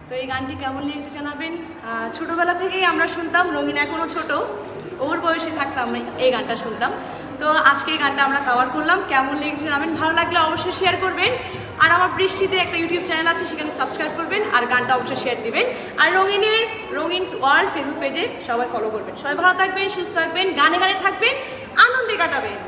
তো এই গানটি কেমন লেগেছে জানাবেন। ছোটবেলা থেকেই আমরা শুনতাম, রঙিন এখনো ছোট, ওর বয়সে থাকতাম আমরা এই গানটা শুনতাম। তো আজকে এই গানটা আমরা কভার করলাম, কেমন লেগেছে জানাবেন। ভালো লাগলে অবশ্যই শেয়ার করবেন। আর আমার বৃষ্টিতে একটা ইউটিউব চ্যানেল আছে, সেখানে সাবস্ক্রাইব করবেন আর গানটা অবশ্যই শেয়ার দিবেন। আর রঙিনস ওয়ার্ল্ড ফেসবুক পেজে সবাই ফলো করবেন। সবাই ভালো থাকবেন, সুস্থ থাকবেন, গানে গানে থাকবেন, আনন্দে কাটাবেন।